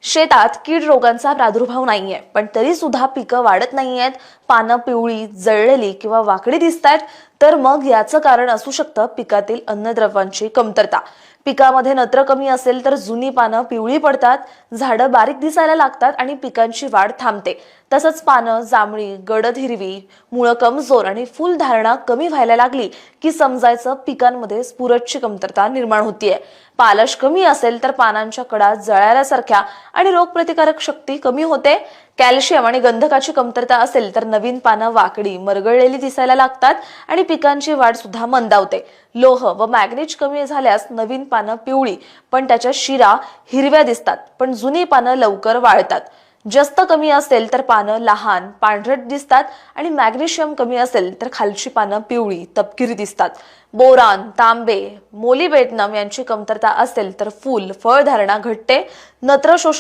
शेतात कीड रोगांचा प्रादुर्भाव नाहीये, पण तरी सुद्धा पिकं वाढत नाहीयेत. पानं पिवळी, जळलेली किंवा वाकडी दिसतायत. तर मग याचं कारण असू शकतं पिकातील अन्नद्रव्यांची कमतरता. पिकामध्ये नत्र कमी असेल तर जुनी पानं पिवळी पडतात, झाडं बारीक दिसायला लागतात आणि पिकांची वाढ थांबते. तसंच पानं जांभळी, गडद हिरवी, मुळं कमजोर आणि फुलधारणा कमी व्हायला लागली की समजायचं पिकांमध्ये स्फुरदची कमतरता निर्माण होतीये. पालश कमी असेल तर पानांच्या कडा जळाल्यासारख्या आणि रोगप्रतिकारक शक्ती कमी होते. कॅल्शियम आणि गंधकाची कमतरता असेल तर नवीन पानं वाकडी, मरगळलेली दिसायला लागतात आणि पिकांची वाढ सुद्धा मंदावते. लोह व मॅग्नीज कमी झाल्यास नवीन पानं पिवळी पण त्याच्या शिरा हिरव्या दिसतात, पण जुनी पानं लवकर वाळतात. जास्त कमी असेल तर पानं लहान, पांढरट दिसतात आणि मॅग्नेशियम कमी असेल तर खालची पानं पिवळी, तपकिरी दिसतात. बोरान, तांबे, मोलिबेटनम यांची कमतरता असेल तर फुल, फळधारणा घटते. नत्र शोषण